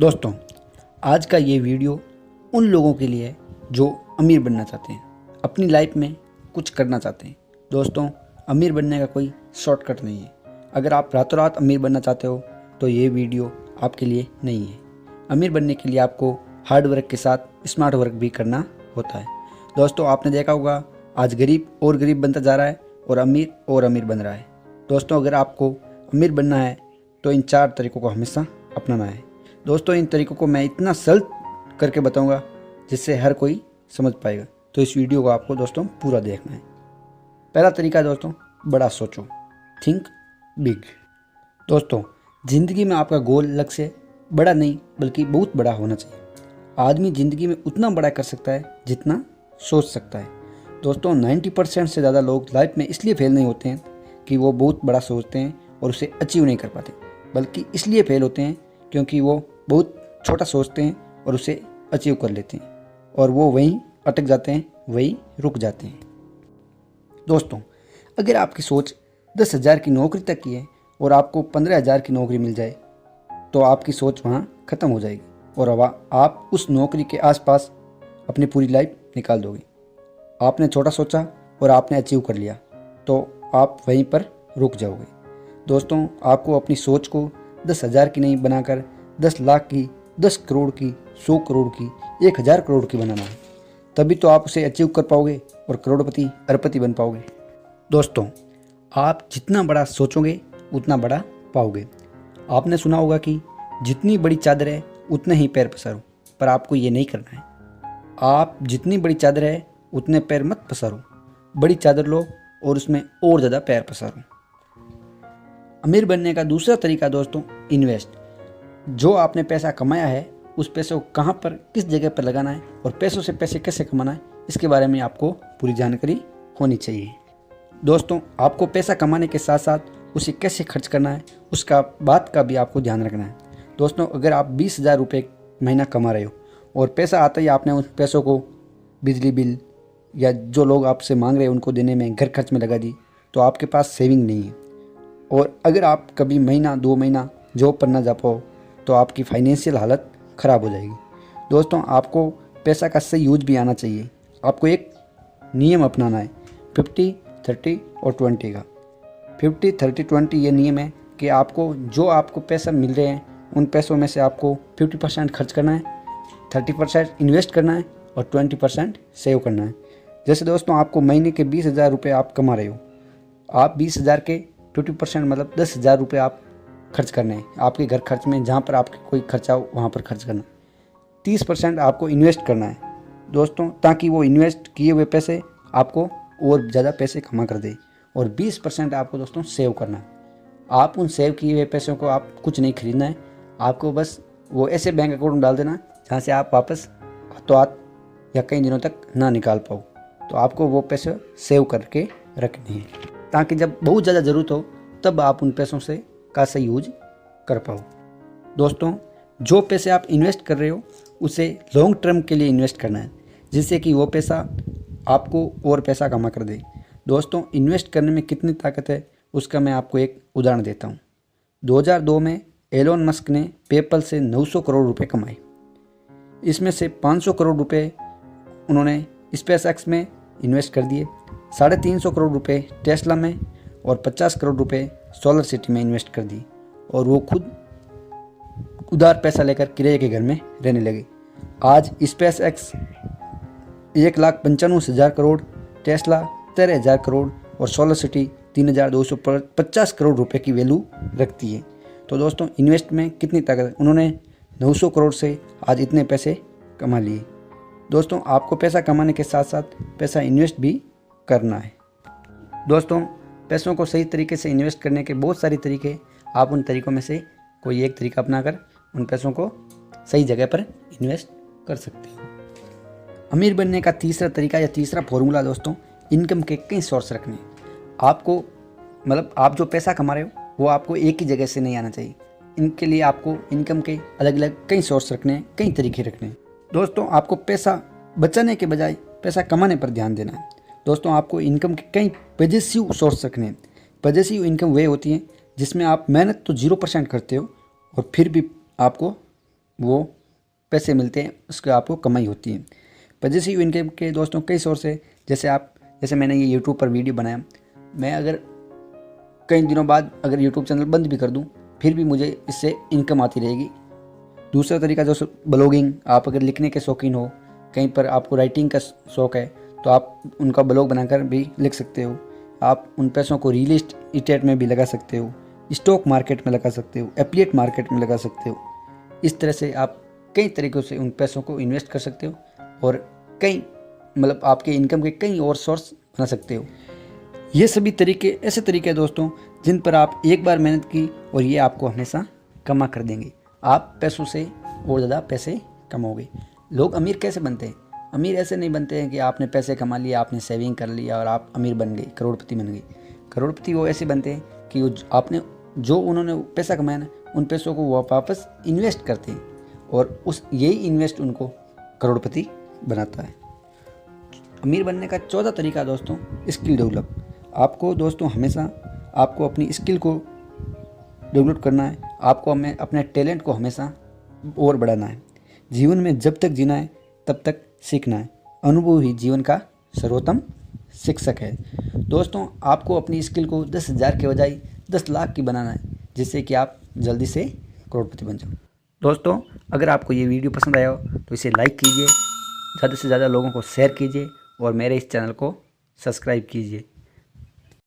दोस्तों, आज का ये वीडियो उन लोगों के लिए है जो अमीर बनना चाहते हैं, अपनी लाइफ में कुछ करना चाहते हैं। दोस्तों, अमीर बनने का कोई शॉर्टकट नहीं है। अगर आप रातों रात अमीर बनना चाहते हो तो ये वीडियो आपके लिए नहीं है। अमीर बनने के लिए आपको हार्ड वर्क के साथ स्मार्ट वर्क भी करना होता है। दोस्तों, आपने देखा होगा आज गरीब और गरीब बनता जा रहा है और अमीर बन रहा है। दोस्तों, अगर आपको अमीर बनना है तो इन 4 तरीकों को हमेशा अपनाना है। दोस्तों, इन तरीकों को मैं इतना सरल करके बताऊंगा जिससे हर कोई समझ पाएगा, तो इस वीडियो को आपको दोस्तों पूरा देखना है। पहला तरीका दोस्तों, बड़ा सोचो, थिंक बिग। दोस्तों, ज़िंदगी में आपका गोल लक्ष्य बड़ा नहीं बल्कि बहुत बड़ा होना चाहिए। आदमी ज़िंदगी में उतना बड़ा कर सकता है जितना सोच सकता है। दोस्तों, 90% से ज़्यादा लोग लाइफ में इसलिए फेल नहीं होते हैं कि वो बहुत बड़ा सोचते हैं और उसे अचीव नहीं कर पाते, बल्कि इसलिए फेल होते हैं क्योंकि वो बहुत छोटा सोचते हैं और उसे अचीव कर लेते हैं और वो वहीं अटक जाते हैं, वहीं रुक जाते हैं। दोस्तों, अगर आपकी सोच 10,000 की नौकरी तक की है और आपको 15,000 की नौकरी मिल जाए तो आपकी सोच वहाँ ख़त्म हो जाएगी और अब आप उस नौकरी के आसपास अपनी पूरी लाइफ निकाल दोगे। आपने छोटा सोचा और आपने अचीव कर लिया तो आप वहीं पर रुक जाओगे। दोस्तों, आपको अपनी सोच को 10,000 की नहीं बनाकर 10 लाख की, 10 करोड़ की, 100 करोड़ की, 1,000 करोड़ की बनाना है। तभी तो आप उसे अचीव कर पाओगे और करोड़पति अरबपति बन पाओगे। दोस्तों, आप जितना बड़ा सोचोगे उतना बड़ा पाओगे। आपने सुना होगा कि जितनी बड़ी चादर है उतने ही पैर पसारो, पर आपको ये नहीं करना है। आप जितनी बड़ी चादर है उतने पैर मत पसारो, बड़ी चादर लो और उसमें और ज़्यादा पैर पसारो। अमीर बनने का दूसरा तरीका दोस्तों, इन्वेस्ट। जो आपने पैसा कमाया है उस पैसे को कहाँ पर, किस जगह पर लगाना है और पैसों से पैसे कैसे कमाना है, इसके बारे में आपको पूरी जानकारी होनी चाहिए। दोस्तों, आपको पैसा कमाने के साथ साथ उसे कैसे खर्च करना है उसका बात का भी आपको ध्यान रखना है। दोस्तों, अगर आप 20,000 रुपये महीना कमा रहे हो और पैसा आता ही आपने उन पैसों को बिजली बिल या जो लोग आपसे मांग रहे हैं उनको देने में, घर खर्च में लगा दी, तो आपके पास सेविंग नहीं है। और अगर आप कभी महीना 2 महीना जॉब पर ना जा पाओ तो आपकी फाइनेंशियल हालत ख़राब हो जाएगी। दोस्तों, आपको पैसा का सही यूज भी आना चाहिए। आपको एक नियम अपनाना है 50, 30 और 20 का। 50, 30, 20 ये नियम है कि आपको जो आपको पैसा मिल रहे हैं उन पैसों में से आपको 50% खर्च करना है, 30% इन्वेस्ट करना है और 20% सेव करना है। जैसे दोस्तों, आपको महीने के 20,000 रुपये आप कमा रहे हो, आप 20,000 के 50% मतलब 10,000 रुपये आप खर्च करने हैं आपके घर खर्च में, जहाँ पर आपके कोई खर्चा हो वहाँ पर खर्च करना। 30% आपको इन्वेस्ट करना है दोस्तों, ताकि वो इन्वेस्ट किए हुए पैसे आपको और ज़्यादा पैसे कमा कर दे। और 20% आपको दोस्तों सेव करना है। आप उन सेव किए हुए पैसों को आप कुछ नहीं खरीदना है, आपको बस वो ऐसे बैंक अकाउंट में डाल देना जहाँ से आप वापस हाथों हाथ या कई दिनों तक ना निकाल पाओ। तो आपको वो पैसे सेव करके रखने हैं ताकि जब बहुत ज़्यादा ज़रूरत हो तब आप उन पैसों से का सही यूज कर पाओ। दोस्तों, जो पैसे आप इन्वेस्ट कर रहे हो उसे लॉन्ग टर्म के लिए इन्वेस्ट करना है, जिससे कि वो पैसा आपको और पैसा कमा कर दे। दोस्तों, इन्वेस्ट करने में कितनी ताकत है उसका मैं आपको एक उदाहरण देता हूँ। 2002 में एलोन मस्क ने पेपल से 900 करोड़ रुपए कमाए। इसमें से 500 करोड़ रुपए उन्होंने स्पेसएक्स में इन्वेस्ट कर दिए, 350 करोड़ रुपए टेस्ला में और 50 करोड़ रुपए सोलर सिटी में इन्वेस्ट कर दी। और वो खुद उधार पैसा लेकर किराए के घर में रहने लगे। आज स्पेसएक्स 1,95,000 करोड़, टेस्ला 13,000 करोड़ और सोलर सिटी 3,250 करोड़ रुपए की वैल्यू रखती है। तो दोस्तों, इन्वेस्ट में कितनी ताकत है। उन्होंने 900 करोड़ से आज इतने पैसे कमा लिए। दोस्तों, आपको पैसा कमाने के साथ साथ पैसा इन्वेस्ट भी करना है। दोस्तों, पैसों को सही तरीके से इन्वेस्ट करने के बहुत सारे तरीके, आप उन तरीकों में से कोई एक तरीका अपनाकर उन पैसों को सही जगह पर इन्वेस्ट कर सकते हो। अमीर बनने का तीसरा तरीका या तीसरा फॉर्मूला दोस्तों, इनकम के कई सोर्स रखने। आपको मतलब आप जो पैसा कमा रहे हो वो आपको एक ही जगह से नहीं आना चाहिए। इनके लिए आपको इनकम के अलग अलग कई सोर्स रखने हैं, कई तरीके रखने हैं। दोस्तों, आपको पैसा बचाने के बजाय पैसा कमाने पर ध्यान देना है। दोस्तों, आपको इनकम के कई पॉजिटिव सोर्स रखने हैं। पॉजिटिव इनकम वे होती हैं जिसमें आप मेहनत तो 0% करते हो और फिर भी आपको वो पैसे मिलते हैं, उसके आपको कमाई होती है। पॉजिटिव इनकम के दोस्तों कई सोर्स है। जैसे मैंने ये यूट्यूब पर वीडियो बनाया, मैं अगर कई दिनों बाद अगर यूट्यूब चैनल बंद भी कर दूं, फिर भी मुझे इससे इनकम आती रहेगी। दूसरा तरीका जो ब्लॉगिंग, आप अगर लिखने के शौकीन हो, कहीं पर आपको राइटिंग का शौक़ है, तो आप उनका ब्लॉग बनाकर भी लिख सकते हो। आप उन पैसों को रियल इस्टेट में भी लगा सकते हो, स्टॉक मार्केट में लगा सकते हो, एफिलिएट मार्केट में लगा सकते हो। इस तरह से आप कई तरीक़ों से उन पैसों को इन्वेस्ट कर सकते हो और कई आपके इनकम के कई और सोर्स बना सकते हो। ये सभी तरीके ऐसे तरीके हैं दोस्तों, जिन पर आप एक बार मेहनत की और ये आपको हमेशा कमा कर देंगे। आप पैसों से और ज़्यादा पैसे कमाओगे। लोग अमीर कैसे बनते हैं? अमीर ऐसे नहीं बनते हैं कि आपने पैसे कमा लिए, आपने सेविंग कर लिया और आप अमीर बन गए, करोड़पति बन गए। करोड़पति वो ऐसे बनते हैं कि उन्होंने पैसा कमाया ना, उन पैसों को वो वापस इन्वेस्ट करते हैं और यही इन्वेस्ट उनको करोड़पति बनाता है। अमीर बनने का चौथा तरीका दोस्तों, स्किल डेवलप। आपको दोस्तों हमेशा आपको अपनी स्किल को डेवलप करना है। आपको अपने टैलेंट को हमेशा और बढ़ाना है। जीवन में जब तक जीना है तब तक सीखना है। अनुभव ही जीवन का सर्वोत्तम शिक्षक है। दोस्तों आपको अपनी स्किल को 10,000 के बजाय 10 लाख की बनाना है, जिससे कि आप जल्दी से करोड़पति बन जाओ। दोस्तों अगर आपको ये वीडियो पसंद आया हो तो इसे लाइक कीजिए, ज़्यादा से ज़्यादा लोगों को शेयर कीजिए और मेरे इस चैनल को सब्सक्राइब कीजिए।